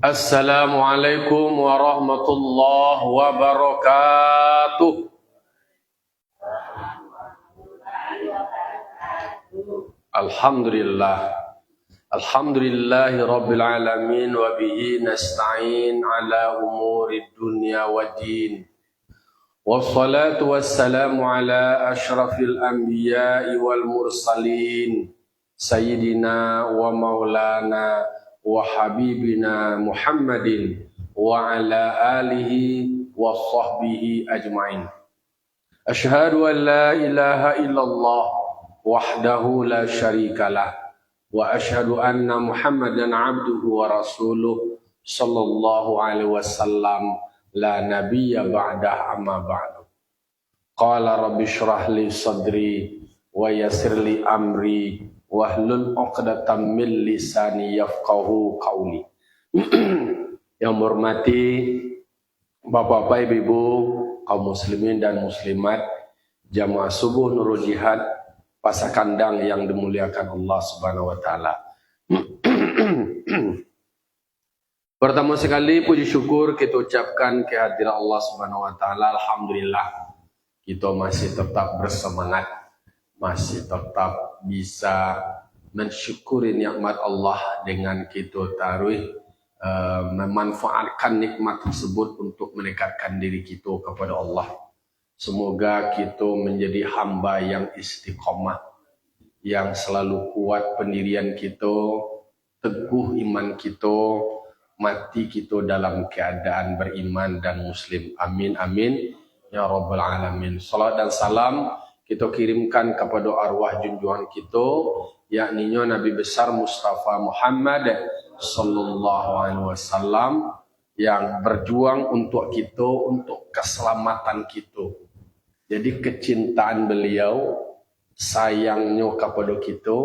Assalamualaikum warahmatullahi wabarakatuh. Alhamdulillah. Alhamdulillahi rabbil alamin wa bihi nasta'in ala umuri dunya waddin. Wassalatu wassalamu ala ashrafil anbiya'i wal mursalin sayyidina wa maulana wa habibina Muhammadin wa ala alihi wa sahbihi ajma'in. Ashhadu an la ilaha illallah wahdahu la syarikalah wa ashhadu anna Muhammadan abduhu wa rasuluh sallallahu alaihi wasallam la nabiyya ba'dah amma ba'du. Qala rabbi shrah li sadri wa yassir li amri wahlul 'uqdatam min lisani yafqahu qawli. Yang hormati Bapak-bapak, Ibu-ibu, kaum muslimin dan muslimat, jamaah subuh Nurul Jihad, Pasakandang yang dimuliakan Allah Subhanahu wa taala. Pertama sekali puji syukur kita ucapkan kehadiran Allah Subhanahu wa taala. Alhamdulillah kita masih tetap bersemangat, masih tetap bisa mensyukuri nikmat Allah dengan kita taruh memanfaatkan nikmat tersebut untuk mendekatkan diri kita kepada Allah. Semoga kita menjadi hamba yang istiqomah, yang selalu kuat pendirian kita, teguh iman kita, mati kita dalam keadaan beriman dan muslim. Amin amin ya rabbal alamin. Salat dan salam kita kirimkan kepada arwah junjungan kita, yakni Nabi besar Mustafa Muhammad sallallahu alaihi wasallam yang berjuang untuk kita, untuk keselamatan kita. Jadi kecintaan beliau, sayangnya kepada kita,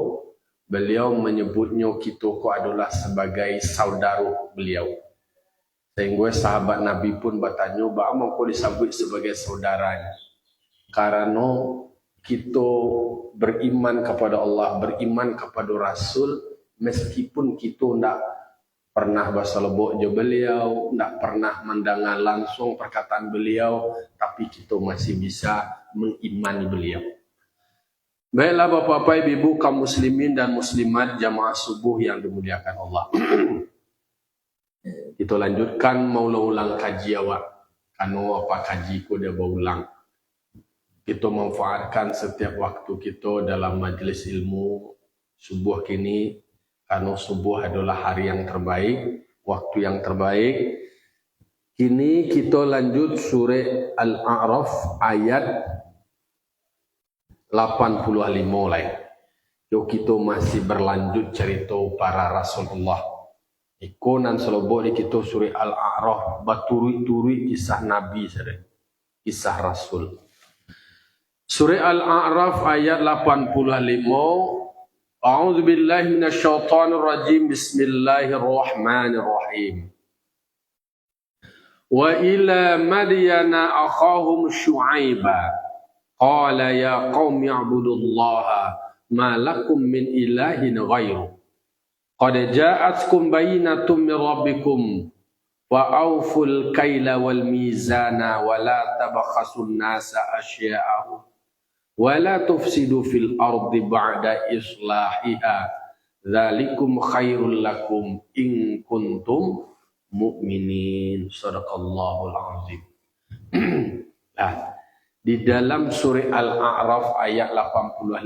beliau menyebutnya kita adalah sebagai saudara beliau. Sehingga sahabat Nabi pun bertanya, bagaimana kau disebut sebagai saudaranya? Karena kita beriman kepada Allah, beriman kepada Rasul, meskipun kita tidak pernah bahasa lebok je beliau, tidak pernah mendengar langsung perkataan beliau, tapi kita masih bisa mengimani beliau. Baiklah Bapak-bapak, Ibu-ibu, kaum muslimin dan muslimat, jamaah subuh yang dimuliakan Allah. Kita lanjutkan ulang kaji awak. Karena apa kaji ku dia berulang. Kita manfaatkan setiap waktu kita dalam majlis ilmu subuh kini, karena subuh adalah hari yang terbaik, waktu yang terbaik. Kini kita lanjut surah Al-A'raf ayat 85 lain. Yo kita masih berlanjut cerita para Rasulullah. Ikonan selobok di kita surah Al-A'raf baturi-turi kisah Nabi saja, kisah Rasul. Surah Al-A'raf ayat 85. A'udzu billahi minasyaitonir rajim. Bismillahirrahmanirrahim. Wa ila madyana akhahum syu'aiba qala ya qaumi ibudullaha ma lakum min ilahin ghairu qad ja'atkum bayyinatun min rabbikum wa awful kaila wal mizana wa la tabkhasun nasa asya'ahum wa la tufsidu fil ardi ba'da islahiha dzalikum khairul lakum in kuntum mu'minin. Sadaqallahul azim. Nah, di dalam surah Al-A'raf ayat 85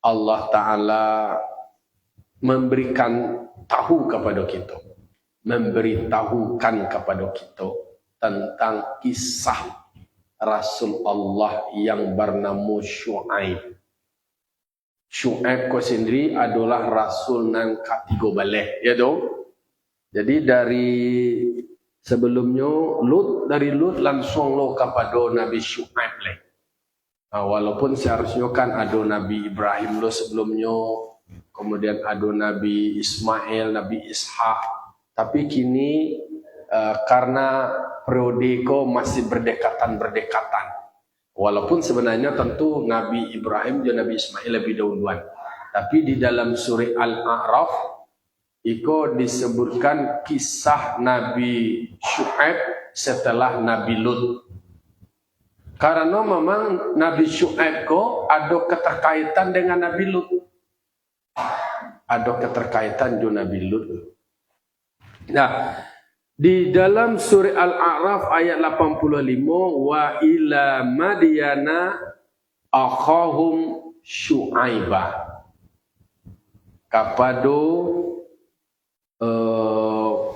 Allah Ta'ala memberikan tahu kepada kita, memberitahukan kepada kita tentang kisah Rasul Allah yang bernama Syu'aib. Syu'aib ko sendiri adalah Rasul nang katiga balik, ya dong. Jadi dari sebelumnya dari Lut langsung lo kepada Nabi Syu'aib leh. Walaupun seharusnya kan ada Nabi Ibrahim lo sebelumnya, kemudian ada Nabi Ismail, Nabi Ishak. Tapi kini karena periode ko masih berdekatan. Walaupun sebenarnya tentu Nabi Ibrahim dan Nabi Ismail lebih dahuluan. Tapi di dalam surah Al-A'raf Iko disebutkan kisah Nabi Syuaib setelah Nabi Lut. Karena memang Nabi Syuaib ko ada keterkaitan dengan Nabi Lut. Ada keterkaitan dengan Nabi Lut. Nah, di dalam surah Al-A'raf ayat 85, wa ila madyana akhahum Syuaibah. Kepada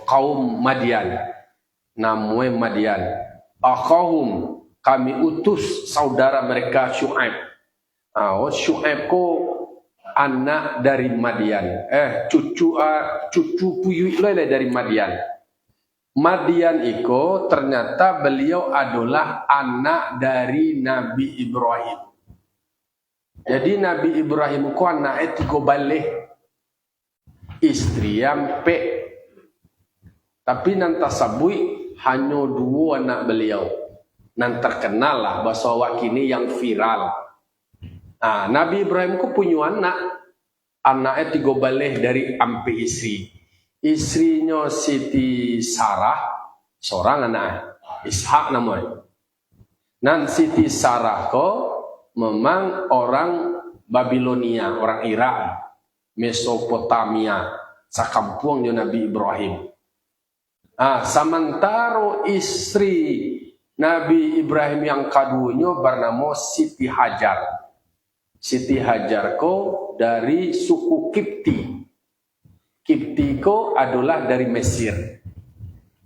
kaum Madian, namanya Madian. Akhahum, kami utus saudara mereka Syuaib. Syuaib ko anak dari Madian. Cucu puyuh dari Madian. Madian iko ternyata beliau adalah anak dari Nabi Ibrahim. Jadi Nabi Ibrahim ko anaknya 3 balik. Istri yang tapi nan tasabui hanya 2 anak beliau. Nan terkenal lah bahasa wakini yang viral. Nabi Ibrahim ku punya anaknya 3 balik dari ampe istri. Istrinya Siti Sarah, seorang anak Ishak namanya. Nan Siti Sarah ko memang orang Babilonia, orang Irak, Mesopotamia, sakampungnya Nabi Ibrahim. Sementara istri Nabi Ibrahim yang kadunya bernama Siti Hajar. Siti Hajar ko dari suku Kipti. Kipti ko adalah dari Mesir.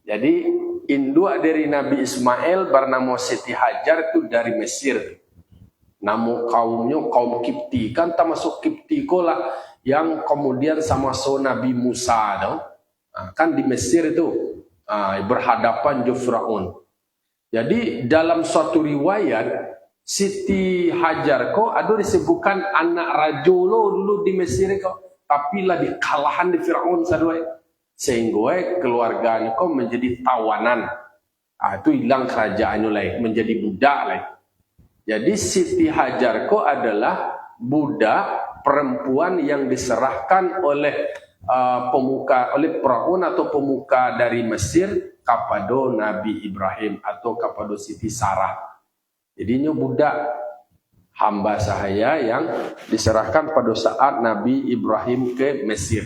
Jadi induk dari Nabi Ismail bernama Siti Hajar itu dari Mesir. Nama kaumnya kaum Kipti. Kan termasuk Kipti ko lah yang kemudian sama Nabi Musa dong. Kan di Mesir itu berhadapan dengan Firaun. Jadi dalam suatu riwayat Siti Hajar ko ada disebutkan anak raja lo dulu di Mesir ko, tapi lah dikalahan di Firaun sadua. Sehingga keluarganya ko menjadi tawanan. Itu hilang kerajaannya lah, menjadi budak lah. Jadi Siti Hajar ko adalah budak perempuan yang diserahkan oleh Firaun atau pemuka dari Mesir kepada Nabi Ibrahim atau kepada Siti Sarah. Jadinya budak hamba sahaya yang diserahkan pada saat Nabi Ibrahim ke Mesir.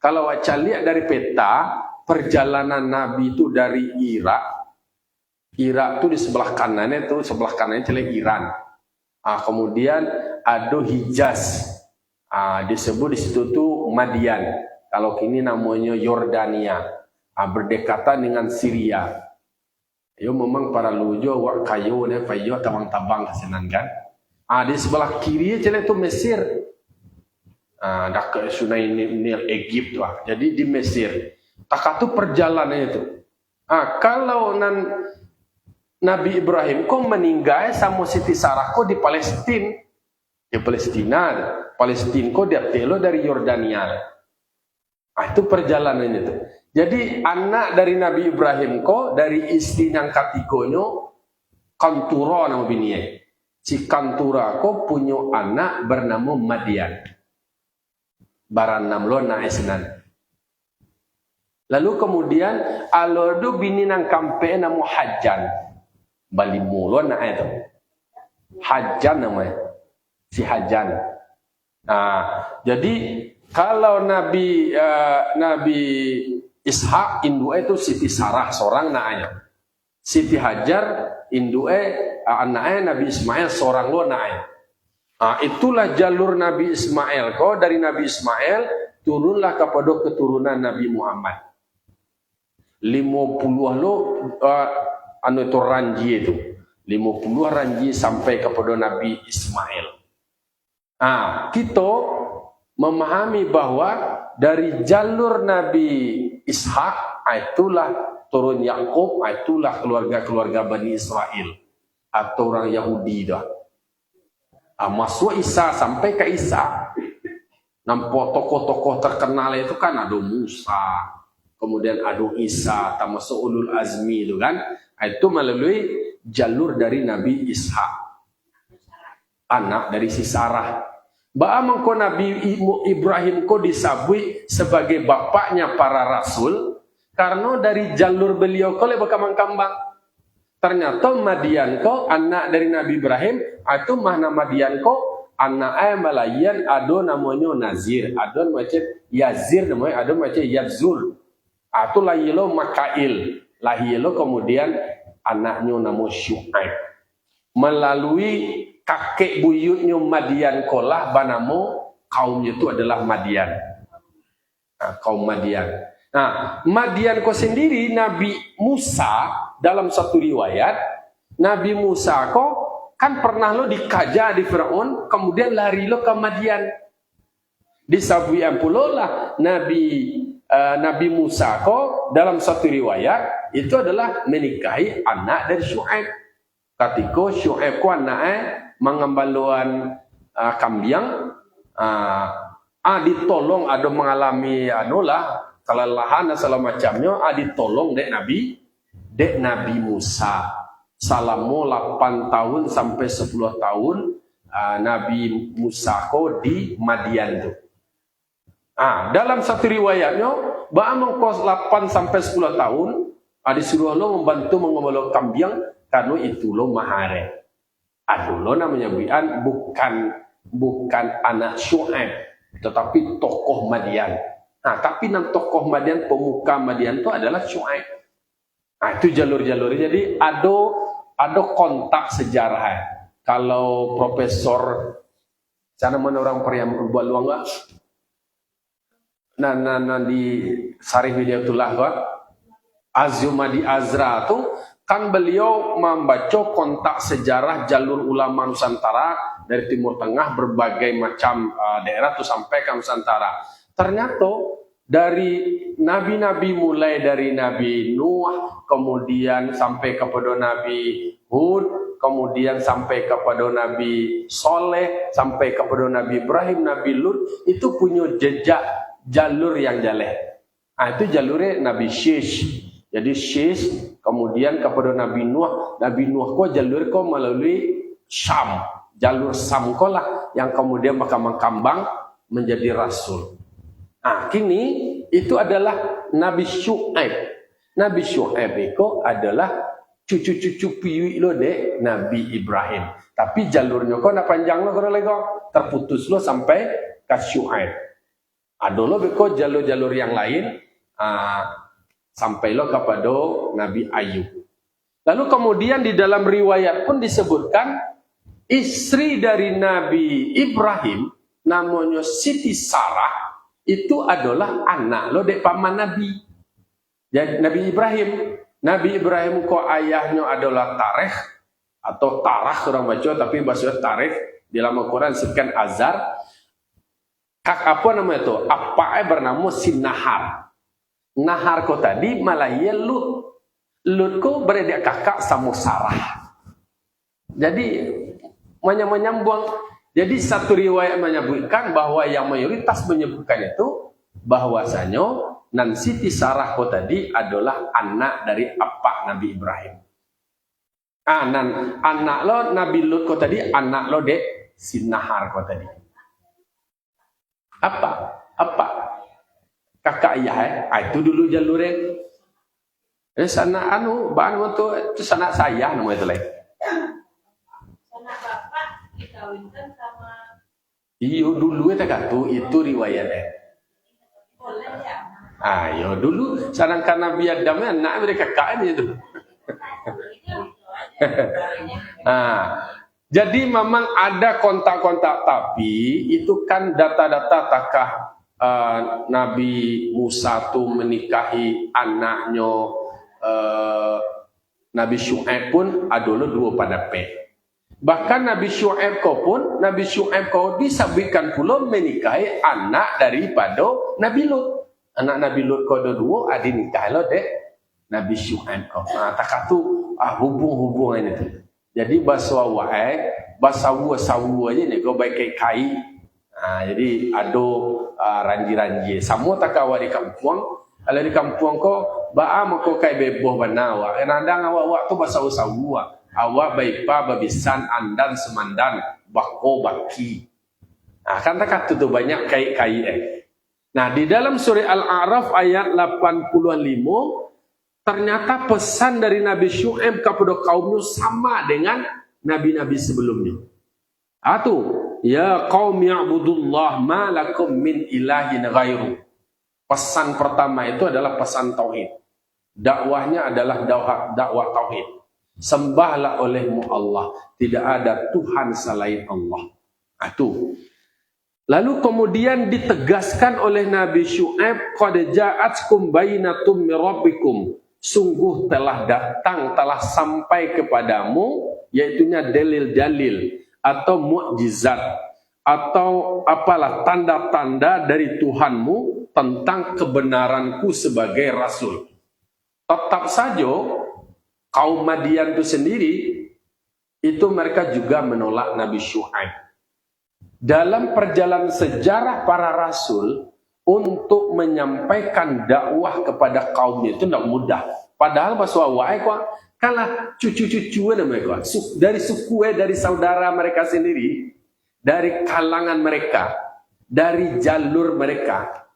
Kalau kita lihat dari peta perjalanan Nabi itu dari Irak itu di sebelah kanannya celah Iran. Kemudian ada Hijaz. Disebut di situ tuh Madian. Kalau kini namanya Yordania. Berdekatan dengan Syria. Memang para lujo wak kayu ne payo tabang-tabang kesenan kan. Di sebelah kiri celah itu Mesir. Dak ke Sungai Nil Egypt tuh. Jadi di Mesir. Tak tu perjalanan itu. Kalau Nabi Ibrahim kok meninggal sama Siti Sarah kok di Palestina. Di Palestina kok dia telo dari Yordania. Itu perjalanannya itu. Jadi anak dari Nabi Ibrahim kok dari istri yang ketigonya Kantura nama bininya. Si Kantura kok punya anak bernama Madian. Baranam lo na esnan. Lalu kemudian alodo bini nang kampe nama Hajan. Bali mulo na itu. Hajan namanya. Si Hajan. Jadi kalau Nabi Ishak indue itu Siti Sarah seorang anaknya. Siti Hajar indue anaknya Nabi Ismail seorang lo anaknya. Itulah jalur Nabi Ismail. Kau dari Nabi Ismail turunlah kepada keturunan Nabi Muhammad. 50 lo itu ranji itu. 50 ranji sampai kepada Nabi Ismail. Kita memahami bahwa dari jalur Nabi Ishak itulah turun Yakub, itulah keluarga-keluarga Bani Israel atau orang Yahudi dah. Masuk Isa sampai ke Isa. Nampak tokoh-tokoh terkenal itu kan ada Musa, kemudian ada Isa, termasuk ulul azmi itu kan. Itu melalui jalur dari Nabi Ishak, anak dari si Sarah. Ba'amang ko Nabi Ibrahim ko disabui sebagai bapaknya para rasul karena dari jalur beliau ko lebih kambang. Ternyata Madian ko anak dari Nabi Ibrahim itu mana Madian ko anak Malayan ada namanya Nazir, ada macam Yazir namanya, ada macam Yazul. Itu lahirlo Makail, lahirlo kemudian anaknya nama Syuaib. Melalui kakek buyutnya Madian kolah banamo kaumnya itu adalah Madian. Kaum Madian. Nah, Madian ko sendiri Nabi Musa dalam satu riwayat Nabi Musa ko kan pernah lo dikaja di Firaun, kemudian lari lo ke Madian. Disabuian pula lah Nabi Musa ko dalam satu riwayat itu adalah menikahi anak dari Syuaib. Ketika Syuaib ko anaknya mengembaluan kambiang, ditolong ada mengalami kelelahan segala macamnya, ditolong dek Nabi Musa. Selama 8 tahun sampai 10 tahun Nabi Musa ko di Madian tu. Dalam satu riwayatnya, ba'amang ko 8 sampai 10 tahun disuruh lo membantu mengembala kambiang karena itu lo mahare. Lo namanya Bian bukan anak Syuaib, tetapi tokoh Madian. Tapi nang tokoh Madian, pemuka Madian itu adalah Syuaib. Itu jalur-jalurnya. Jadi ada kontak sejarah. Kalau Profesor sana mana orang Periam buat luang enggak? Di Sarih Widiatullah kok Azumadi Azra tuh kan beliau membaca kontak sejarah jalur ulama Nusantara dari Timur Tengah berbagai macam daerah tuh sampai ke Nusantara. Ternyata dari nabi-nabi mulai dari Nabi Nuh, kemudian sampai kepada Nabi Hud, kemudian sampai kepada Nabi Soleh, sampai kepada Nabi Ibrahim, Nabi Lut, itu punya jejak jalur yang jaleh. Itu jalurnya Nabi Shish. Jadi Shish, kemudian kepada Nabi Nuh kok jalur kok melalui Syam. Jalur Syam kok lah yang kemudian mengkambang menjadi rasul. Kini itu adalah Nabi Syuaib. Nabi Syuaib itu adalah cucu-cucu piyu lo dek Nabi Ibrahim. Tapi jalurnya kok nak panjang lo terputus lo sampai ke Syuaib. Ada lo beko jalur-jalur yang lain sampai lo kepada Nabi Ayub. Lalu kemudian di dalam riwayat pun disebutkan istri dari Nabi Ibrahim namanya Siti Sarah. Itu adalah anak lo dek paman Nabi. Jadi Nabi Ibrahim kok ayahnya adalah Tarikh atau Tarah orang baca, tapi bahasa Tarikh di dalam Al-Quran disebutkan Azar. Apa namanya itu? Apa bernama Sinahar. Nahar kok tadi malah ia Lut. Lut kok beradik kakak sama Sarah. Jadi menyambung. Jadi satu riwayat menyebutkan bahwa yang mayoritas menyebutkan itu bahwasanya Nan Siti Sarah ko tadi adalah anak dari apa Nabi Ibrahim. Anak lo Nabi Lut ko tadi anak lo dek Sinahar ko tadi. Apa? Kakak ayah itu dulu jalurnya. Sana itu sanak saya namanya itu lagi. Sanak bapak dikawinkan sama. Iyo dulu itu riwayatnya. Boleh ya. Dulu sedangkan Nabi Adam anak mereka kakak itu. Jadi memang ada kontak-kontak, tapi itu kan data-data takah Nabi Musa tuh menikahi anaknya Nabi Syuaib pun adalah 2 pada P. Bahkan Nabi Syuaib kau disebutkan pula menikahi anak daripada Nabi Lut. Anak Nabi Lut kau ada 2, adik nikah lo dek Nabi Syuaib kau. Tak tu hubung-hubungan itu. Jadi bahasa sawu aja nih kau baik kai. Jadi ada ranji-ranji. Semua tak kawa di kampung. Kalau di kampung kau mako kai beboh banawa. Kadang awak tu bahasa sawu. Awak baik pa babisan andan semandan bako baki. Nah, kan kata itu banyak kai-kai. Nah, di dalam surah Al-A'raf ayat 85, ternyata pesan dari Nabi Syu'aib kepada kaumnya sama dengan nabi-nabi sebelumnya. Ya qaumi ya'budullah ma lakum min ilahin ghairu. Pesan pertama itu adalah pesan tauhid. Dakwahnya adalah dakwah tauhid. Sembahlah olehmu Allah, tidak ada Tuhan selain Allah. Itu. Lalu kemudian ditegaskan oleh Nabi Syu'aib, qad ja'atkum bayyinatun mir rabbikum. Sungguh telah datang, telah sampai kepadamu, yaitunya dalil-dalil atau mukjizat atau apalah tanda-tanda dari Tuhanmu tentang kebenaranku sebagai rasul. Tetap saja kaum Madian itu sendiri itu mereka juga menolak Nabi Syu'aib. Dalam perjalanan sejarah para rasul untuk menyampaikan dakwah kepada kaumnya itu tidak mudah. Padahal pas wawai kok kalah cucu-cucuan mereka dari suku dari saudara mereka sendiri, dari kalangan mereka, dari jalur mereka.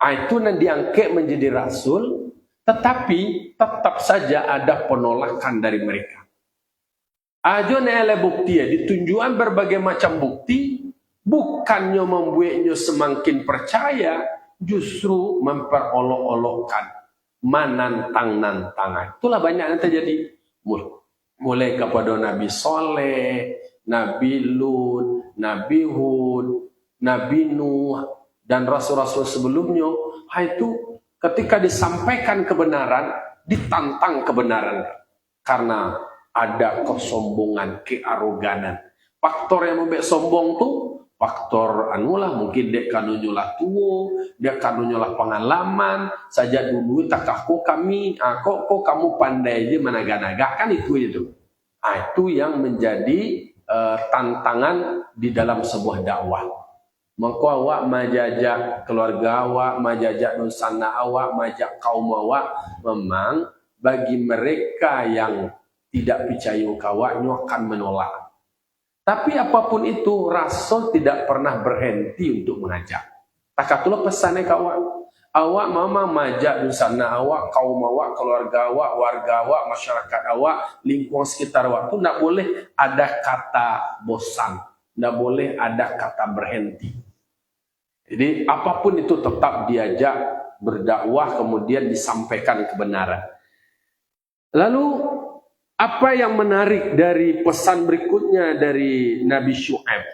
Itu nanti diangkat menjadi rasul, tetapi tetap saja ada penolakan dari mereka. Ajo nele bukti ya, ditunjukkan berbagai macam bukti. Bukannya membuatnya semakin percaya, justru memperolok-olokkan, menantang-nantang. Itulah banyak yang terjadi. Mulai kepada Nabi Soleh, Nabi Lut, Nabi Hud, Nabi Nuh, dan rasul-rasul sebelumnya. Itu ketika disampaikan kebenaran, ditantang kebenaran. Karena ada kesombongan, kearoganan. Faktor yang membuat sombong tuh faktor anulah, mungkin dia kanunyolah tua, dia kanunyolah pengalaman, saja dulu tak kok kami, kok kamu pandai aja menaga-naga, kan itu. Itu yang menjadi tantangan di dalam sebuah dakwah. Maka awak majajak keluarga awak, majajak nusana awak, majak kaum awak, memang bagi mereka yang tidak percaya kawaknya akan menolak. Tapi apapun itu, Rasul tidak pernah berhenti untuk mengajak. Takatulah pesannya kawan. Awak mama majak dusana awak, kaum awak, keluarga awak, warga awak, masyarakat awak, lingkungan sekitar awak itu tidak boleh ada kata bosan, tidak boleh ada kata berhenti. Jadi apapun itu tetap diajak berdakwah, kemudian disampaikan kebenaran. Lalu apa yang menarik dari pesan berikutnya dari Nabi Syu'aib?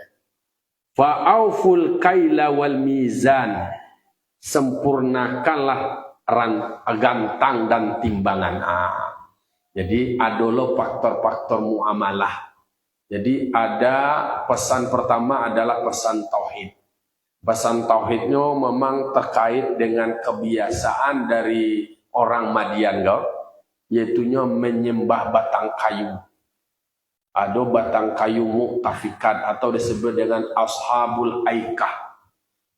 Fa'auful kaila wal mizan. Sempurnakanlah gantang dan timbangan. Jadi adalah faktor-faktor muamalah. Jadi ada pesan pertama adalah pesan tauhid. Pesan tauhidnya memang terkait dengan kebiasaan dari orang Madian, yaitunya menyembah batang kayu. Ada batang kayu muktafikat atau disebut dengan ashabul aikah.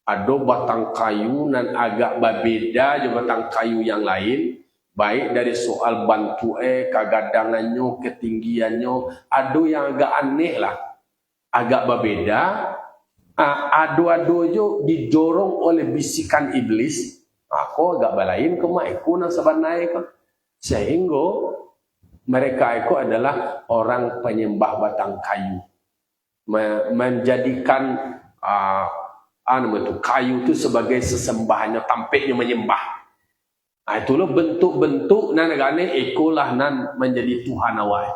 Ada batang kayu dan agak berbeda juga batang kayu yang lain, baik dari soal bantuan, kagadangannya, ketinggiannya, ada yang agak aneh lah, agak berbeda. Ado-adonya didorong oleh bisikan iblis. Aku agak balain ke maiku nang sebenarnya kok. Sehingga mereka itu adalah orang penyembah batang kayu, menjadikan kayu itu sebagai sesembahannya, tampaknya menyembah. Itulah bentuk-bentuk nan negane ikolah nan menjadi Tuhan awal.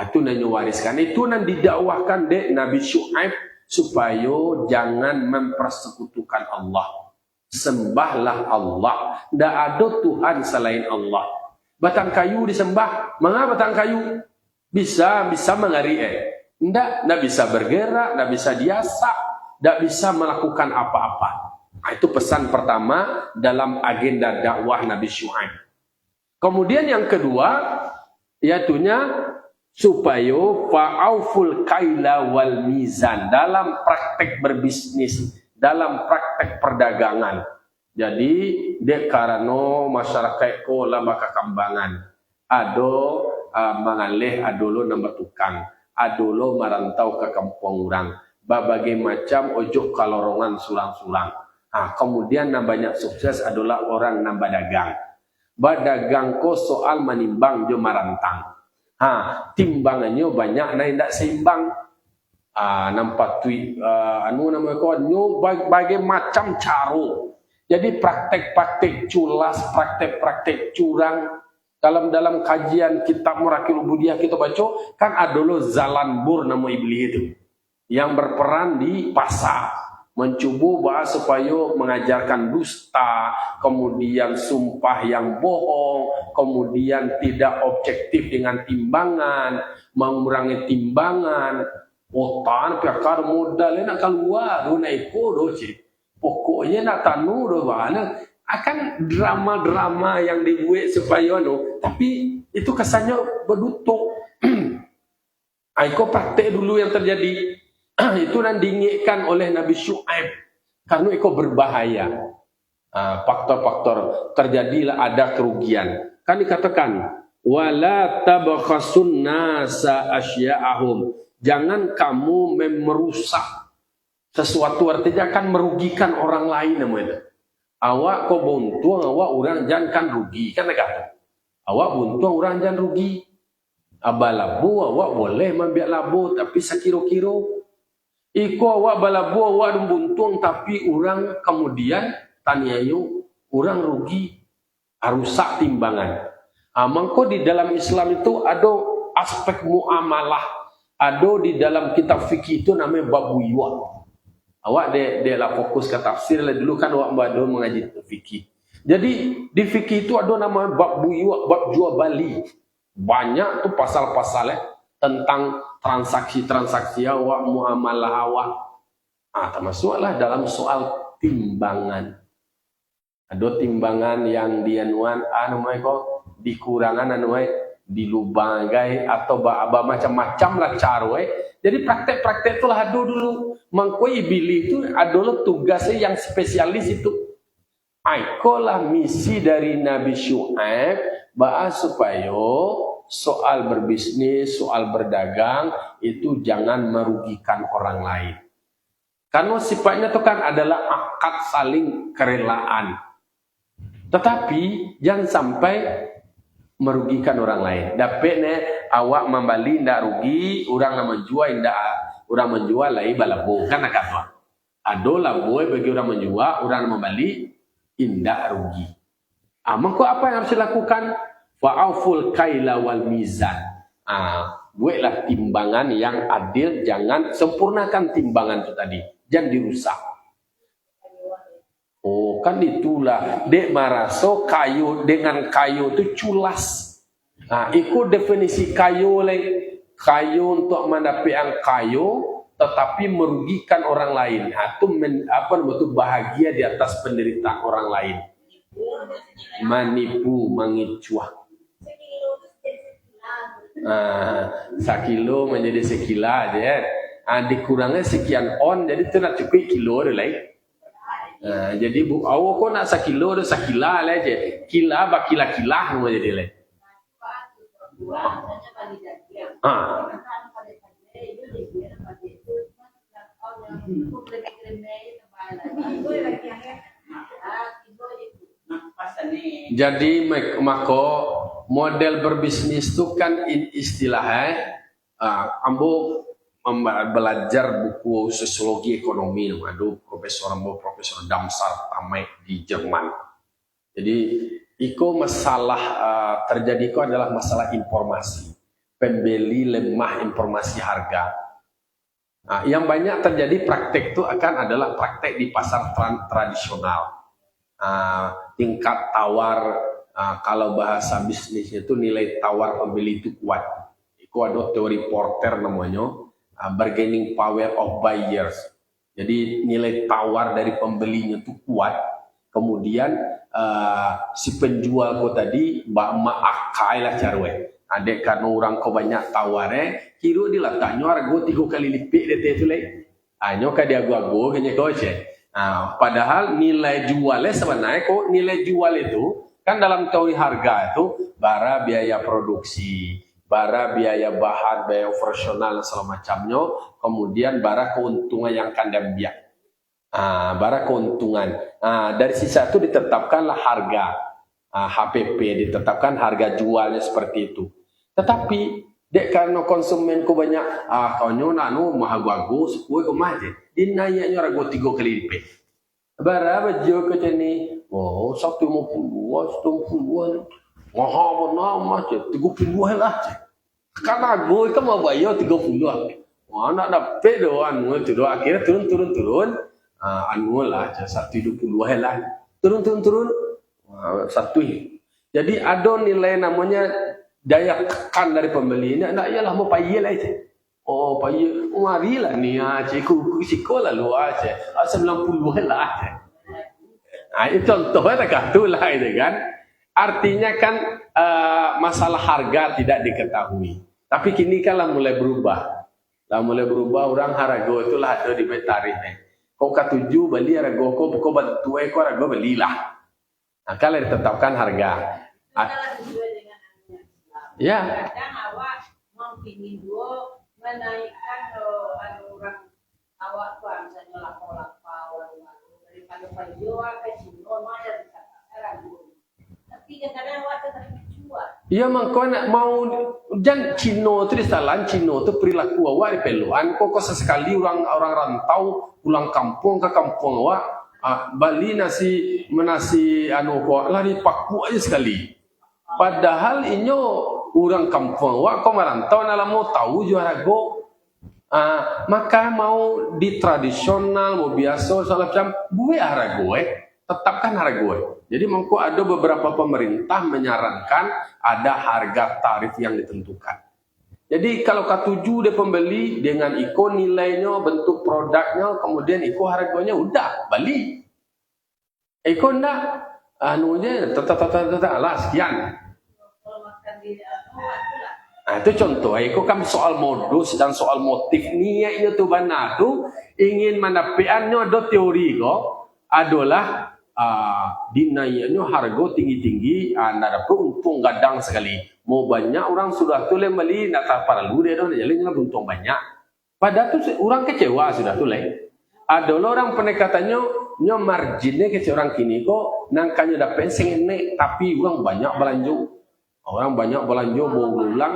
Itu nan diwariskan, itu nan didakwahkan dek Nabi Syu'aib supaya jangan mempersekutukan Allah. Sembahlah Allah, tidak ada Tuhan selain Allah. Batang kayu disembah. Mengapa batang kayu? Bisa mengari tidak bisa bergerak, tidak bisa diasak, tidak bisa melakukan apa-apa. Itu pesan pertama dalam agenda dakwah Nabi Syu'aib. Kemudian yang kedua, yaitunya supaya fa'auful kaila wal mizan, dalam praktek berbisnis, dalam praktek perdagangan. Jadi dek karano masyarakat ko lama kekambangan, ado mengalih adolo nambah tukang, adolo merantau ke kampung orang, berbagai macam ojo kalorongan sulang-sulang. Kemudian yang banyak sukses adalah orang nambah dagang. Badagang ko soal menimbang jo marantang. Timbangannya banyak nah tidak seimbang. Nampak tweet namanya ko nyo berbagai macam cara. Jadi praktek-praktek culas, praktek-praktek curang dalam kajian kitab Murakil Ubudiyah kita baca kan ada lo Zalanbur nama iblis itu yang berperan di pasar mencoba supaya mengajarkan dusta, kemudian sumpah yang bohong, kemudian tidak objektif dengan timbangan, mengurangi timbangan, otan piakar modal nak keluar do naiko do pokoknya nak tanu do bana akan drama-drama yang dibuat supaya tapi itu kesannya berdutuk. Aiko praktek dulu yang terjadi itu dan diingatkan oleh Nabi Syuaib karena itu berbahaya. Faktor-faktor terjadilah ada kerugian. Kan dikatakan wala tabkhasun nasa asya'ahum. Jangan kamu merusak sesuatu, artinya akan merugikan orang lain namanya. Awak kau buntung, awak orang jangan rugi kan kata. Awak buntung orang jangan rugi. Abalabu awak boleh membiak labu tapi sekiro-kiro. Iko awak balabu awak buntung tapi orang kemudian taniayu orang rugi, rusak timbangan. Mangko di dalam Islam itu ada aspek muamalah, ada di dalam kitab fikih itu namanya bab buyuah. Awak dia lah fokus ke tafsir lah dulu kan awak baru mengaji fikih. Jadi di fikih itu ada nama bab buyuah, bab jual beli. Banyak tuh pasal-pasalnya tentang transaksi-transaksi awak, muamalah awak. Termasuklah dalam soal timbangan. Ada timbangan yang dianuan namanya kok dikurangan namanya dilubangai atau macam-macam lah cara. Jadi praktek-praktek itulah ada dulu. Mangkoi bilih itu adalah tugasnya yang spesialis itu. Ikolah misi dari Nabi Syuaib supaya soal berbisnis, soal berdagang itu jangan merugikan orang lain. Karena sifatnya itu kan adalah akad saling kerelaan. Tetapi jangan sampai merugikan orang lain. Dapatnya awak membeli ndak rugi, orang nak menjual ndak orang menjual lagi balabu kan nak apa? Ada labu bagi orang menjual, orang membeli ndak rugi. Maka apa yang harus dilakukan? Fa'aful kaila wal mizan. Buatlah timbangan yang adil, jangan sempurnakan timbangan itu tadi, jangan dirusak. Kan itulah dek maraso kayu dengan kayu itu culas. Ikut definisi kayu kayu untuk mendapat yang kayu tetapi merugikan orang lain. Itu bahagia di atas penderitaan orang lain. Manipu, mengicuah. Sekilo menjadi sekila aja. Dikurangnya sekian on, jadi itu nak cukup kilo ada lain. Jadi awak kok nak sekilo ada sekila aja. Kila bakila-kila mau jadi lain. Jadi maka model berbisnis itu kan istilahnya ambo belajar buku sosiologi ekonomi aduh Profesor Damsar Tamai di Jerman. Jadi masalah terjadi adalah masalah informasi, pembeli lemah informasi harga. Yang banyak terjadi praktek itu adalah praktek di pasar tradisional. Tingkat tawar, kalau bahasa bisnisnya itu nilai tawar pembeli itu kuat. Itu ada teori Porter namanya, bargaining power of buyers. Jadi nilai tawar dari pembelinya itu kuat. Kemudian si penjual kau tadi akai lah carwe. Adek karena orang kau banyak tawarnya, kira diletaknya harga 3 kali lipat dia tu lagi. Nyoka dia gua kayaknya kau je. Padahal nilai jualnya sebenarnya nilai jual itu kan dalam teori harga itu bara biaya produksi, bara biaya bahan, biaya operasional dan segala macamnya, kemudian bara keuntungan yang akan diambil. Bara keuntungan. Dari sisa itu ditetapkanlah harga HPP, ditetapkan harga jualnya seperti itu. Tetapi dek karena konsumen ku banyak, kau nanu mahal bagus, kue ke maje, dinayaknya ragu 3 kali lipat. Bara baju ke sini, 150, 150, mahal mana macam 30 lah. Karena gue kan mau bayar 30. Nak dapat doan itu doa akhirnya turun. Anu lah, 120 lah. Turun. Satu. Jadi ada nilai namanya daya tekan dari pembeli. Nak ialah mau payah lah je. Payah. Marilah ni cikgu sekolah lu aja. 90 lah. Itu contohnya itulah itu kan. Artinya kan masalah harga tidak diketahui. Tapi kini kan lah mulai berubah. Orang harago itulah ada di tarifnya. Kau katuju beli harago kau bantu kau harago belilah. Kalau ditetapkan harga. Ya. Kadang awak mau pingin dua menaikkan orang awak tuan misalnya lapor daripada jual ke Cina mana ragu. Tapi kadang awak tetap jual. Iya mangko nak mau jangan Cina tu disalah Cina tu perilaku awak di peluan kok sesekali orang rantau pulang kampung ke kampung awak bali nasi anu kok lari paku aja sekali. Padahal inyo orang kampung awak kok merantau nak mau tahu juara go. Maka mau di tradisional mau biasa salah macam gue harga gue tetapkan harga gue. Jadi mangko ada beberapa pemerintah menyarankan ada harga tarif yang ditentukan. Jadi kalau katuju dia pembeli dengan iko nilainya, bentuk produknya, kemudian iko harganya udah beli. Iko ndak anunya lah sekian. Itu contoh. Iko kan soal modus dan soal motif niatnya tuh benar tuh ingin menapiannya ada teori kok adalah dinaiknya harga tinggi-tinggi, nak dapat untung gadang sekali. Mau banyak orang sudah tu beli, nak tak perlu dia dah jalan untung banyak. Padahal tu orang kecewa sudah tu Ada orang pendekatannya, nyo marginnya kecewa orang kini kok nangkanya dapat sengene, tapi orang banyak belanja. Orang banyak belanja mau ulang.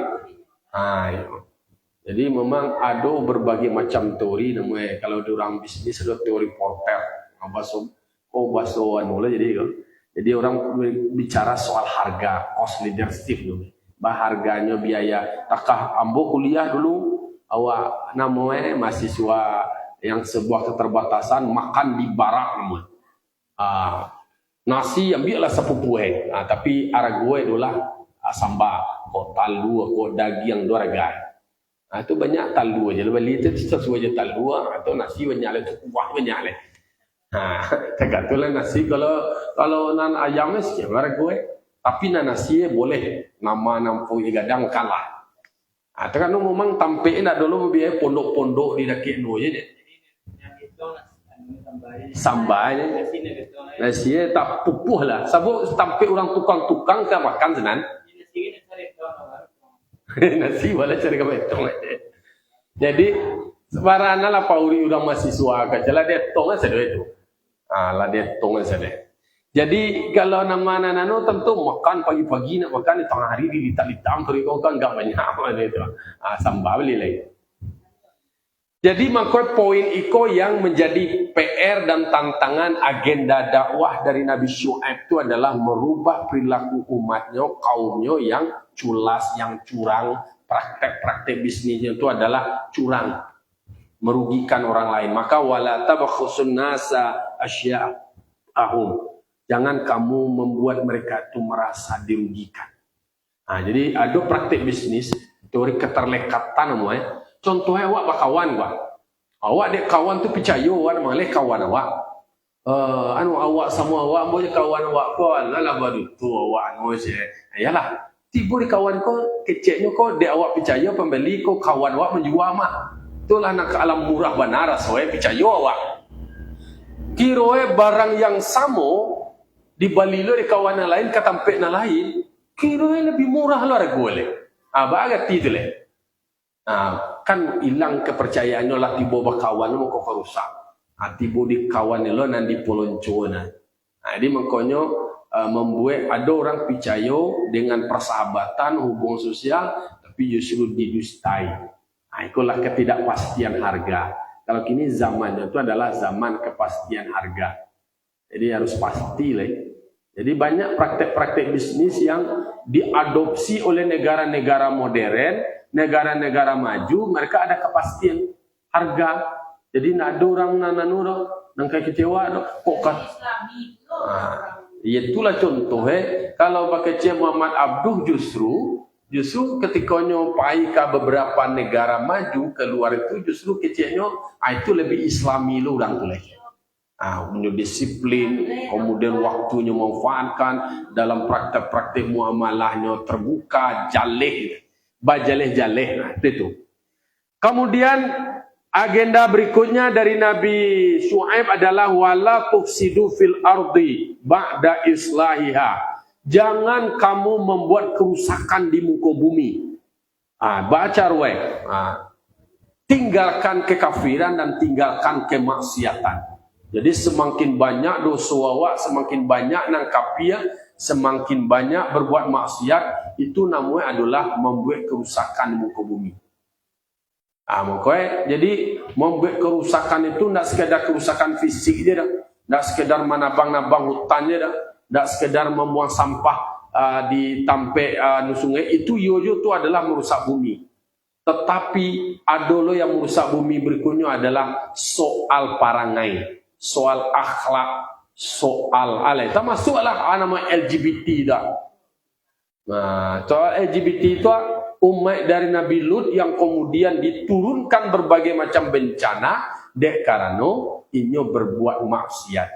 Jadi memang ada berbagai macam teori namanya. Kalau di orang bisnis ada teori Porter, bahasa anu lah jadi orang bicara soal harga, cost leadership dulu. Harganya biaya. Takah ambo kuliah dulu awak namanya mahasiswa yang sebuah keterbatasan makan di barak namanya. Nasi ambillah sepupuhe. Tapi arah gue itulah sambal, kok talu, kok daging dua ragai. Itu banyak talu aja. Beli itu sesuai aja talu atau nasi banyak lah, wah banyak lah. Tergantung nasi kalau nan ayamnya sekian harga gue, tapi nan nasi boleh nama nampu gadang kalah. Tergantung memang tampil nak dulu biaya pondok-pondok di dekat nu je deh. Sambalnya nasi tak pupuh lah. Sebab tampil orang tukang-tukang ke makan senan. Nasi boleh cari ke betong aja. Jadi sebarana lah pauri orang mahasiswa kacalah dia tong saja itu. Lah dia tong saja. Jadi kalau nama nano tentu makan pagi-pagi nak makan di tengah hari di litam kau kan enggak banyak mana itu. Sambal beli lagi. Jadi maka poin iko yang menjadi PR dan tantangan agenda dakwah dari Nabi Syuaib itu adalah merubah perilaku umatnya, kaumnya yang culas, yang curang, praktek-praktek bisnisnya itu adalah curang, merugikan orang lain. Maka wala tabakhusun nasa asya'ahum. Jangan kamu membuat mereka itu merasa dirugikan. Jadi ada praktek bisnis, teori keterlekatan namanya. Contohnya awak berkawan gua. Awak dek kawan tu percaya awak malih kawan awak. Awak sama awak boleh kawan awak kau lah baru tu awak anu je. Yalah. Tiba di kawan kau keceknya kau dek awak percaya pembeli kau kawan awak menjual mah. Itulah nak alam murah banaras we percaya awak. Kira barang yang sama dibalilo di kawan yang lain katampek yang lain, kira lebih murah lah harga le. Bagat itu leh. Kan hilang kepercayaannya lah tiba berkawan mau kau rusak. Tiba di kawan lo nanti polonco na. Jadi makanya membuat ada orang percaya dengan persahabatan hubungan sosial tapi justru didustai. Itulah ketidakpastian harga. Kalau kini zamannya itu adalah zaman kepastian harga. Jadi harus pasti lah. Jadi banyak praktek-praktek bisnis yang diadopsi oleh negara-negara modern, negara-negara maju, mereka ada kepastian harga. Jadi nak ada orang nananura, nangkai kecewa, kok kan? Itulah contoh. Kalau pakai Cik Muhammad Abduh justru ketika nyopai ke beberapa negara maju keluar itu justru kecilnya itu lebih Islami lu orang tu lagi. Punya disiplin, kemudian waktunya memanfaatkan dalam praktek-praktek muamalahnya terbuka, bajaleh-jaleh, itu. Kemudian agenda berikutnya dari Nabi Syuaib adalah wala tufsidu fil ardi ba'da islahiha. Jangan kamu membuat kerusakan di muka bumi. Baca ruwet. Tinggalkan kekafiran dan tinggalkan kemaksiatan. Jadi semakin banyak dosa awak, semakin banyak nangkapia, semakin banyak berbuat maksiat, itu namanya adalah membuat kerusakan di muka bumi. Makanya jadi membuat kerusakan itu tidak sekedar kerusakan fisik je dah, tidak sekedar menabang-nabang hutannya dah, tidak sekedar membuang sampah di tampek sungai, itu yoyo itu adalah merusak bumi. Tetapi ada lo yang merusak bumi berikutnya adalah soal parangai. Soal akhlak, soal alay. Termasuklah nama LGBT dah. Soal LGBT itu umat dari Nabi Lut yang kemudian diturunkan berbagai macam bencana dek karena ini berbuat maksiat.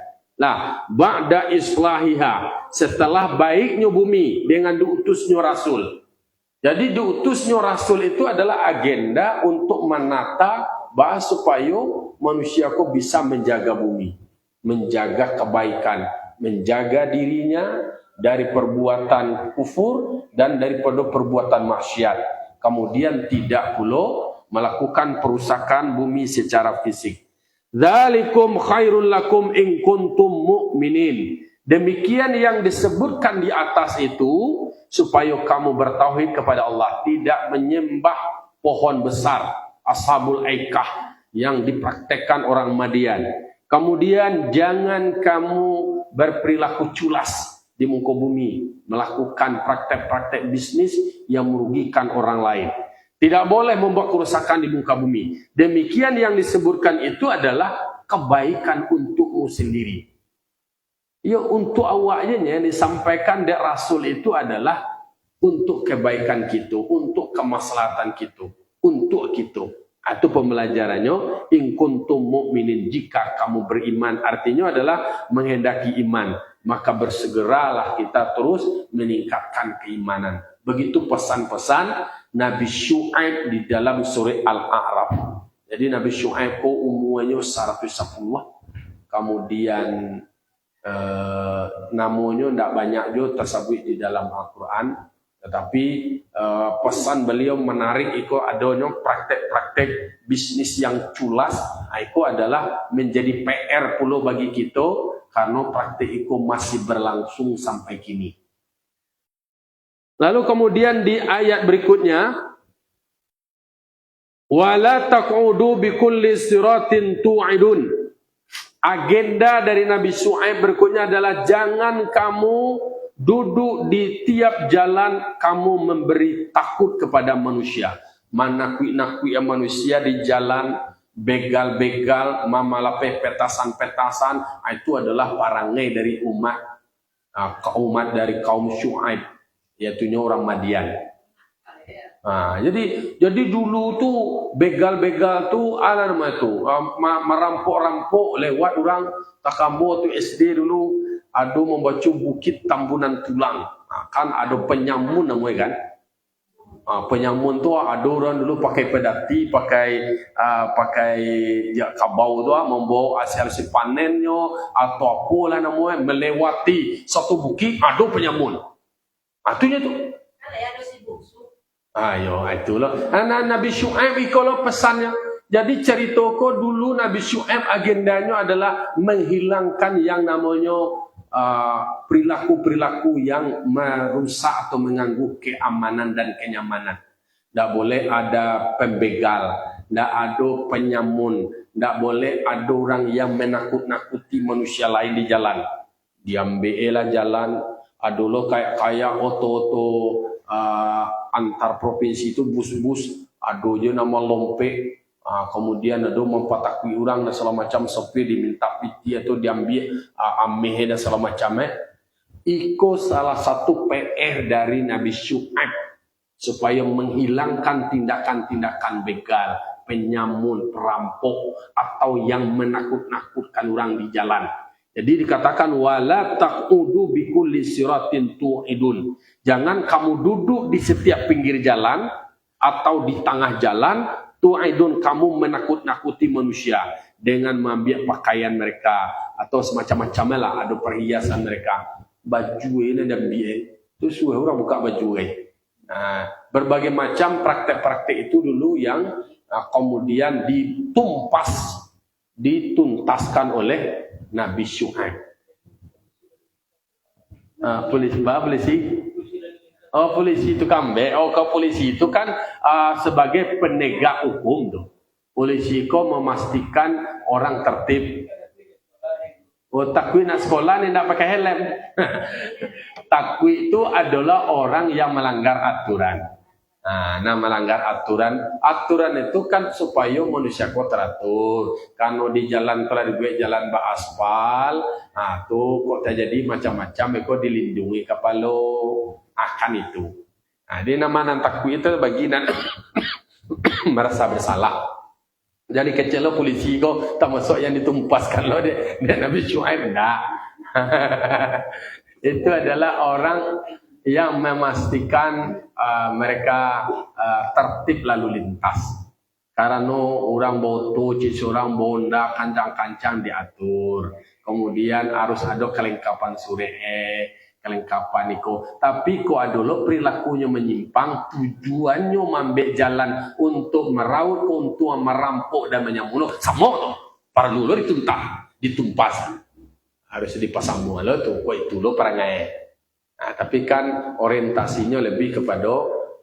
Ba'da islahiha, setelah baiknya bumi dengan diutusnya Rasul. Jadi diutusnya Rasul itu adalah agenda untuk menata supaya manusia kok bisa menjaga bumi, menjaga kebaikan, menjaga dirinya dari perbuatan kufur dan daripada perbuatan maksiat. Kemudian tidak pula melakukan perusakan bumi secara fisik. Dzalikum khairul lakum in kuntum mu'minin. Demikian yang disebutkan di atas itu supaya kamu bertauhid kepada Allah, tidak menyembah pohon besar Ashabul Aikah yang dipraktekkan orang Madian. Kemudian jangan kamu berperilaku culas di muka bumi, melakukan praktek-praktek bisnis yang merugikan orang lain. Tidak boleh membuat kerusakan di muka bumi. Demikian yang disebutkan itu adalah kebaikan untukmu sendiri. Ya, untuk awaknya yang disampaikan dari Rasul itu adalah untuk kebaikan kita, untuk kemaslahatan kita, untuk kita. Atau pembelajarannya in kuntum mu'minin, jika kamu beriman, artinya adalah menghendaki iman, maka bersegeralah kita terus meningkatkan keimanan. Begitu pesan-pesan Nabi Syuaib di dalam surah Al-A'raf. Jadi Nabi Syuaib umurnya 110, kemudian namanya tidak banyak juga tersebut di dalam Al-Quran, tetapi pesan beliau menarik. Itu adanya praktek-praktek bisnis yang culas. Itu adalah menjadi PR pula bagi kita karena praktek itu masih berlangsung sampai kini. Lalu kemudian di ayat berikutnya, wala taqudu bikulli siratin tu'idun. Agenda dari Nabi Syuaib berikutnya adalah jangan kamu duduk di tiap jalan kamu memberi takut kepada manusia. Menakut-nakut manusia di jalan, begal-begal, mamalape petasan-petasan, itu adalah parangai dari umat dari kaum Syuaib, yaitu orang Madian. Jadi dulu tuh begal-begal tuh ada nama itu merampok-rampok lewat orang Takambo tuh SD dulu. Ada membaca Bukit Tambunan Tulang. Kan ada penyamun namanya kan. Penyamun tu ada orang dulu pakai pedati, pakai kabau tu membawa hasil panennya atau apalah namanya, melewati satu bukit ada penyamun. Itunya tu. Ayo, itulah. Nabi Syuaib kalau pesannya. Jadi cerita ko dulu Nabi Syuaib agendanya adalah menghilangkan yang namanya perilaku-perilaku yang merusak atau mengganggu keamanan dan kenyamanan. Tidak boleh ada pembegal, tidak ada penyamun, tidak boleh ada orang yang menakut-nakuti manusia lain di jalan. Diambil jalan, ada lo kayak oto-oto antar provinsi itu bus-bus, ada je nama lompek, kemudian ada mempatakui orang dan segala macam, sopir diminta piti atau diambil ameh dan segala macam. Iko salah satu PR dari Nabi Syuaib supaya menghilangkan tindakan-tindakan begal, penyamun, perampok atau yang menakut-nakutkan orang di jalan. Jadi dikatakan wala taqudu bikulli siratin tu'idun. Jangan kamu duduk di setiap pinggir jalan atau di tengah jalan tu'idun, kamu menakut-nakuti manusia dengan mengambil pakaian mereka atau semacam-macam lah, ada perhiasan mereka. Baju ini dan biaya itu sudah orang buka baju berbagai macam praktek-praktek itu dulu yang kemudian dituntaskan oleh Nabi Syuaib. Polisi. Oh, polisi itu kambe. Oh, kau polisi itu kan sebagai penegak hukum tuh. Polisi kau memastikan orang tertib. Oh, takwi nak sekolah ni nak pakai helm. Takwi itu adalah orang yang melanggar aturan. Nah, melanggar aturan. Aturan itu kan supaya manusia kok teratur. Kalau di jalan kalau dibuat jalan beraspal, tuh kok terjadi macam-macam, kok dilindungi kepala akan itu. Nah, di nama takwi itu bagian merasa bersalah. Jadi kecil lo polisi kok tak masuk yang ditumpaskan lo dia Nabi Syuaib enggak. Itu adalah orang yang memastikan mereka tertib lalu lintas. Karena orang boto, orang bonda, kancang-kancang diatur. Kemudian harus ada kelengkapan kelengkapan itu. Tapi kok ada lo perilakunya menyimpang, tujuannya mengambil jalan untuk meraut, untuk merampok dan menyamunuh. Sama tuh, para dulu ditumpas. Harus dipasang mualo tuh, kok itu lo perangai. Nah, tapi kan orientasinya lebih kepada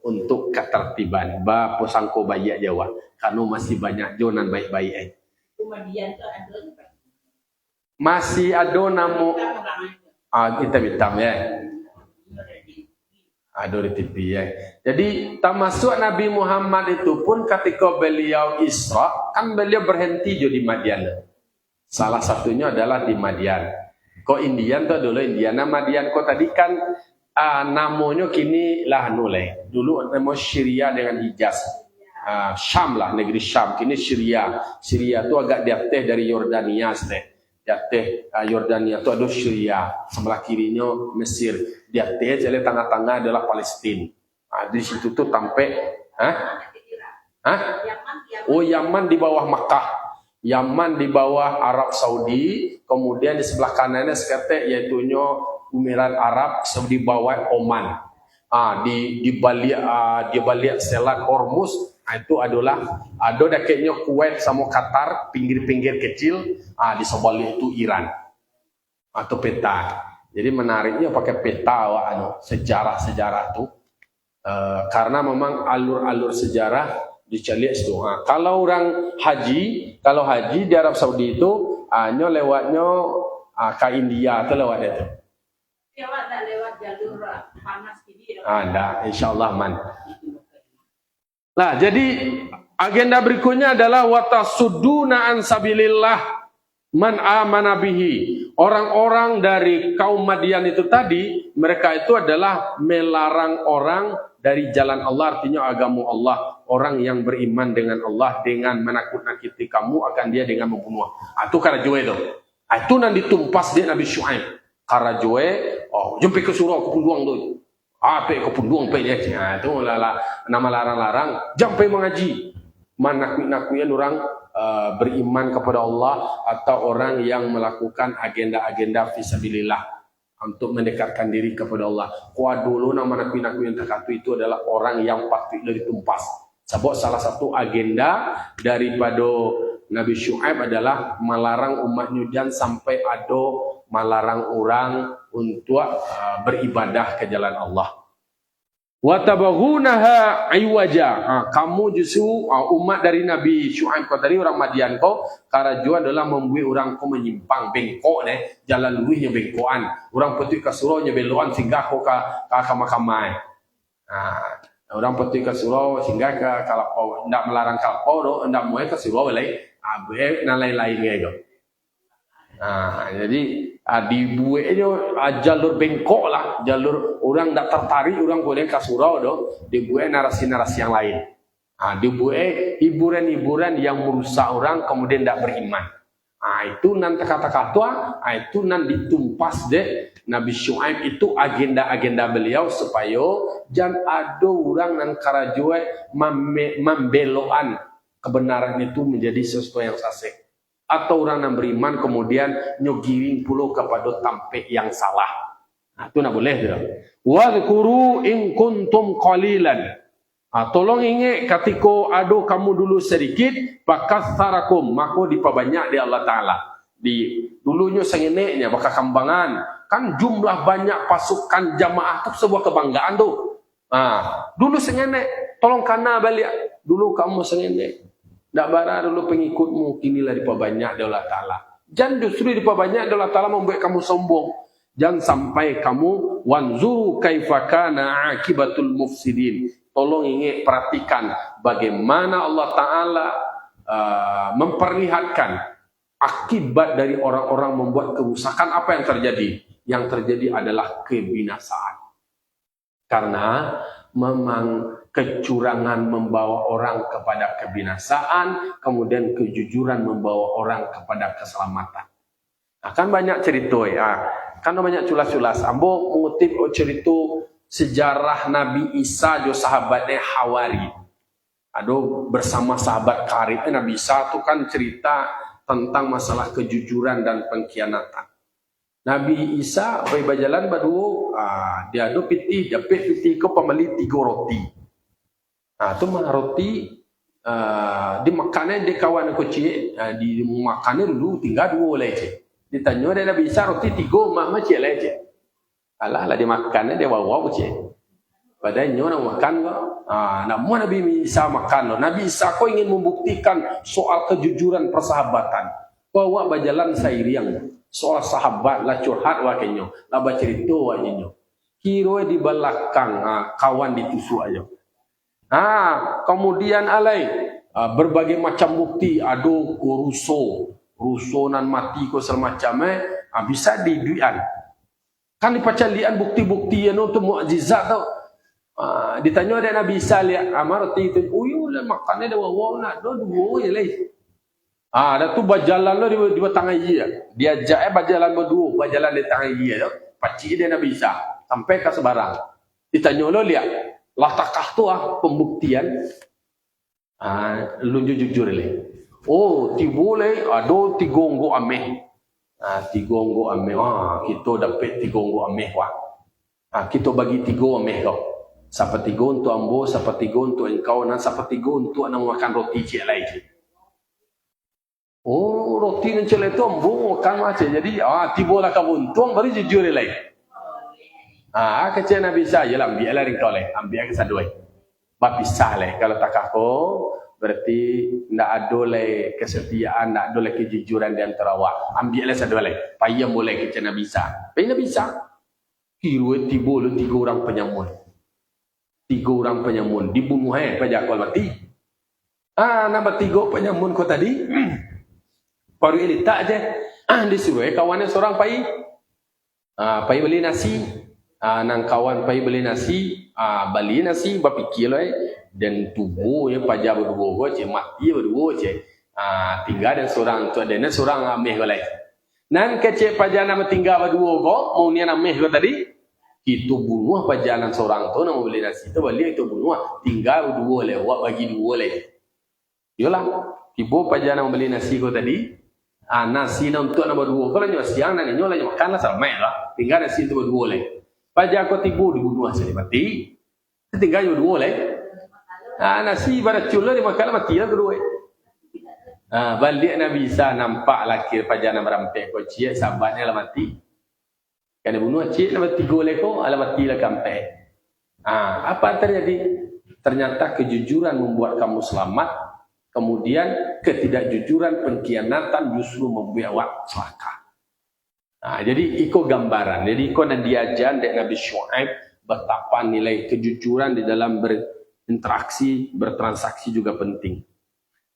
untuk ketertiban. Posangko bayi Jawa, karena masih banyak jonan baik-baik. Masih ada namo hitam-hitam ya. Ada di TV ya. Jadi termasuk Nabi Muhammad itu pun ketika beliau Isra, kan beliau berhenti di Madian. Salah satunya adalah di Madian. Kok Indian tuh dulu Indiana Madian. Kok tadi kan namanya kini lah noleh. Dulu nama Syria dengan Hijaz. Syam lah, negeri Syam. Kini Syria. Syria itu agak di atas dari Yordania teh. Di atas Yordania itu ada Syria. Sebelah kirinya Mesir. Di atas jadi tengah-tengah adalah Palestina. Di situ tuh sampai Oh, Yaman di bawah Makkah. Yaman di bawah Arab Saudi, kemudian di sebelah kanannya seketek yaitunya Emirat Arab, di bawah Oman. Di balik Selat Hormuz itu adalah ada dekatnya Kuwait sama Qatar, pinggir-pinggir kecil, di sebalik itu Iran atau peta. Jadi menariknya pakai peta sejarah-sejarah tuh karena memang alur-alur sejarah dicari itu. Kalau orang haji, di Arab Saudi itu hanya lewatnya ke India atau lewat itu. Lewat jalur panas gini. Ada, insyaallah man. Nah, jadi agenda berikutnya adalah watasuduna an sabilillah man amana bihi. Orang-orang dari kaum Madian itu tadi, mereka itu adalah melarang orang dari jalan Allah, artinya agama Allah. Orang yang beriman dengan Allah dengan menakut-nakuti kamu akan dia dengan membunuh. Itu karajue itu. Itu nanti ditumpas dia Nabi Syuaib. Karajue, jumpa ke surau ke punduang tu. Apa ke punduang pe dia. Itu nama larang-larang. Jampai mengaji. Menakut-nakutin orang beriman kepada Allah atau orang yang melakukan agenda-agenda fisabilillah. untuk mendekatkan diri kepada Allah. Kuat dulu nama nabi-nabi yang terkatu itu adalah orang yang patut ditumpas. Sebab salah satu agenda daripada Nabi Syuaib adalah melarang umatnya jangan sampai ada melarang orang untuk beribadah ke jalan Allah. Wa tabaghunaha iwaja. Kamu justru umat dari Nabi Syuaib kau tadi orang Madian kau karaju adalah membuat orang kau menyimpang bengkok jalan luihnya bengkokan. Orang petik ke surau nya belokan singgah kau ke kamai. Orang petik ke surau singgah ke kalapau ndak melarang kalapau do ndak muai ke surau balai lain-lain gitu. Jadi dibuatnya jalur bengkok lah, jalur orang tak tertarik orang boleh ke surau do, dibuat narasi-narasi yang lain. Dibuat hiburan-hiburan yang merusak orang kemudian tidak beriman. Itu nanti kata-kata, itu nanti ditumpas deh Nabi Syuaib itu agenda-agenda beliau supaya jangan ada orang nan karajue membelokan kebenaran itu menjadi sesuatu yang sasek. Atau orang yang beriman kemudian nyogiring puluh kepada tampek yang salah. Itu nak boleh tidak? Wadhkuru in kuntum qalilan. Tolong ingat ketika ada kamu dulu sedikit, bakatsarakum, maka diperbanyak di Allah Ta'ala. Dulunya sengeneknya, baka kambangan. Kan jumlah banyak pasukan jamaah itu sebuah kebanggaan tu. Dulu sengenek, tolong kana balik. Dulu kamu sengenek. Tak bara dulu pengikutmu, kinilah diperbanyak di Allah Ta'ala. Jangan justru diperbanyak di Allah Ta'ala membuat kamu sombong. Jangan sampai kamu wanzuru kaifa kana akibatul mufsidin. Tolong ingat, perhatikan bagaimana Allah Ta'ala memperlihatkan akibat dari orang-orang membuat kerusakan. Apa yang terjadi? Yang terjadi adalah kebinasaan. Karena memang kecurangan membawa orang kepada kebinasaan, kemudian kejujuran membawa orang kepada keselamatan. Kan banyak cerita kan banyak culas-culas. Ambo mengutip cerita sejarah Nabi Isa jo sahabatnya Hawari. Aduh bersama sahabat karib Nabi Isa itu kan cerita tentang masalah kejujuran dan pengkhianatan. Nabi Isa berjalan badu dia ada piti dapat piti ke pembeli 3 roti. Tu mah roti dimakannya di kawan kecil, dimakannya dulu tinggal 2 lagi. Ditanya dia Nabi Isa roti 3 mah macam lagi. Alah dimakannya dia bawa kecil. Padahal nak makan kok. Namun Nabi Isa makan. Nabi Isa kau ingin membuktikan soal kejujuran persahabatan. Bawa berjalan sairiang. Soal sahabat lah curhat wakilnya. Lah bercerita wakilnya. Kira di belakang kawan ditusuk aja. Kemudian alai berbagai macam bukti. Aduh rusuh nan mati ko semacamnya. Bisa diduian. Kan dipacalian bukti-bukti yang itu mukjizat tau. Ditanya ada Nabi Isa lihat roti itu. Uyulah makannya dia wawa nak dua je lah. Ada tu berjalan lo di tangan dia. Dia ajak berjalan berdua, berjalan di tangan dia tu. Pacik dia Nabi Isa sampai ke sebarang. Ditanya lo lihat, lah takah tu pembuktian. Lu jujur le. Tiba le ada 3 onggo ameh. 3 onggo ameh. Kita dapat 3 onggo ameh kita bagi 3 ameh kau. Siapa 3 untuk ambo, siapa 3 untuk engkau, dan siapa 3 untuk nak makan roti cik lagi. Roti nan cik itu ambo makan macam. Jadi tiba lah kau untung baru jujur lagi. Kecil Nabi Isa je lah, ambil lah engkau lah. Ambil ke sadoi. Bab pisah lah. Kalau tak aku, berarti tidak ada lah kesetiaan, tidak ada lah kejujuran di antara awak. Ambil lah sadoi lah. Payah boleh kecil Nabi Isa. Payah Nabi Isa. Kira tiba lah 3 orang penyamun. 3 orang penyamun. Dibunuh pajak kau mati. Nama 3 penyamun kau tadi. Baru ini tak je. Disuruh kawannya seorang pai. Pai beli nasi. Nang kawan pai beli nasi, beli nasi berpikir lah dan tubuh ya pajak berdua je mati berdua je. Tinggal dan seorang tu ada seorang ameh balai. Nan kecil pajak nama tinggal berdua go, mau ni ameh go tadi. Itu bunuh pajanan seorang tu nak beli nasi tu balik itu bunuh. Tinggal berdua le, awak bagi 2 le. Yolah, tiba pajanan beli nasi go tadi. Nasi na untuk nombor 2. Kalau nyo siang na ninyo lah nyo makan lah sama lah. Tinggal nasi itu berdua leh. Pajak ko tibu dibunuh hasil mati. Tinggal nyo dua leh. Nasi pada cula dimakan mati lah kedua. Balik Nabi Isa nampak laki pajak nak merampek ko cia sahabatnya lah mati. Kena bunuh cia lah mati golek ko ala mati lah kampai. Apa terjadi? Ternyata kejujuran membuat kamu selamat. Kemudian ketidakjujuran, pengkhianatan justru membuat awak celaka. Jadi iko gambaran. Jadi iko dan diajar dari Nabi Syuaib betapa nilai kejujuran di dalam berinteraksi, bertransaksi juga penting.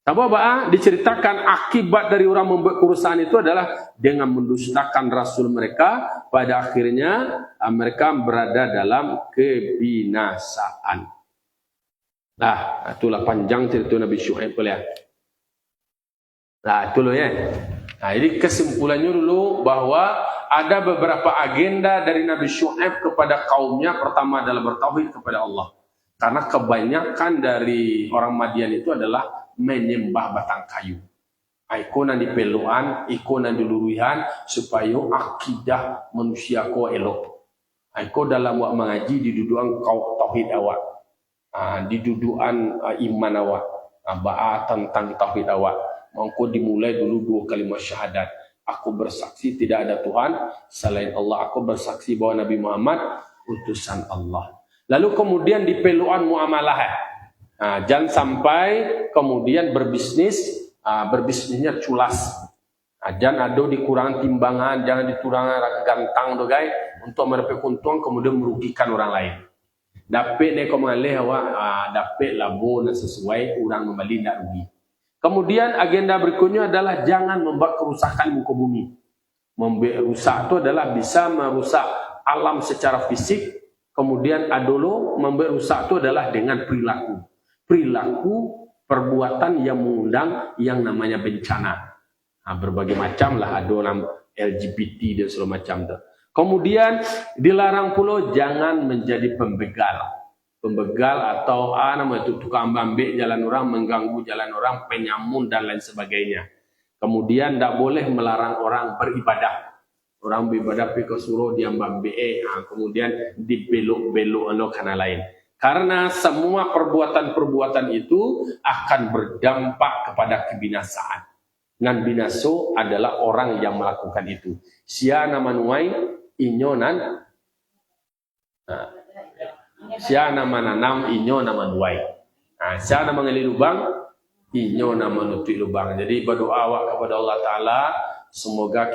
Apa diceritakan akibat dari orang membuat kerusakan itu adalah dengan mendustakan Rasul mereka, pada akhirnya mereka berada dalam kebinasaan. Itulah panjang cerita Nabi Syuaib boleh. Itu loh ya. Jadi kesimpulannya dulu bahwa ada beberapa agenda dari Nabi Syuaib kepada kaumnya. Pertama adalah bertauhid kepada Allah. Karena kebanyakan dari orang Madian itu adalah menyembah batang kayu. Iko nan dipeluan, iko nan diluluhan supaya akidah manusia ko elok. Iko dalam wak mengaji didudukan kau tauhid awak. Didudukan iman awak. Ba'a tentang tauhid awak. Maka dimulai dulu 2 kalimat syahadat. Aku bersaksi tidak ada Tuhan selain Allah. Aku bersaksi bahwa Nabi Muhammad utusan Allah. Lalu kemudian dipeluan muamalah. Jangan sampai kemudian berbisnisnya culas. Jangan ada dikurangan timbangan, jangan dikurangkan gantang do guys untuk mendapat keuntungan kemudian merugikan orang lain. Dapat ni kau mengalih awak dapat labo dan sesuai orang membeli tidak rugi. Kemudian agenda berikutnya adalah jangan membuat kerusakan muka bumi. Membuat rusak itu adalah bisa merusak alam secara fisik. Kemudian adolo membuat rusak itu adalah dengan perilaku. Perilaku perbuatan yang mengundang yang namanya bencana. Berbagai macam lah ada orang LGBT dan segala macam tu. Kemudian dilarang pula jangan menjadi pembegal. Pembegal atau nama itu tukang bambik jalan orang, mengganggu jalan orang, penyamun dan lain sebagainya. Kemudian tidak boleh melarang orang beribadah. Orang beribadah pergi ke suruh dia bambik, kemudian dibelok-belok karena lain. Karena semua perbuatan-perbuatan itu akan berdampak kepada kebinasaan. Dan binaso adalah orang yang melakukan itu. Sia nama nuai inyonan. Sia nama nanam inyo nama nuai. Sia nama ngali lubang inyo nama nutup lubang. Jadi berdoa awak kepada Allah Taala semoga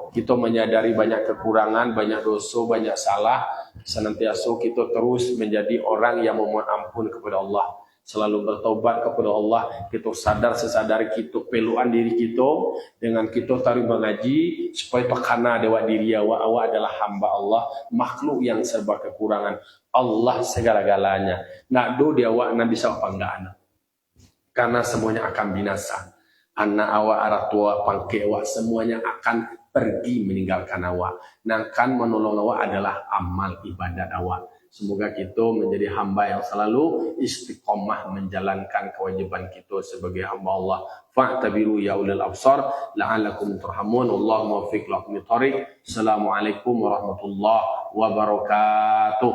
kita menyadari banyak kekurangan, banyak dosa, banyak salah. Senantiasa kita terus menjadi orang yang memohon ampun kepada Allah, selalu bertobat kepada Allah. Kita sadar sesadar kita peluan diri kita dengan kita tarik mengaji supaya pakana dewa diri awak adalah hamba Allah, makhluk yang serba kekurangan. Allah segala-galanya. Nak do dia awak nak bisa apa enggak anak. Karena semuanya akan binasa. Anak awak, arah tua, pangke awak semuanya akan pergi meninggalkan awak. Nangkan menolong awak adalah amal ibadat awak. Semoga kita menjadi hamba yang selalu istiqomah menjalankan kewajiban kita sebagai hamba Allah. Fa'tabiru ya ulil absar la'allakum turhamun. Allahumma waffiq lakum thariq. Assalamualaikum warahmatullahi wabarakatuh.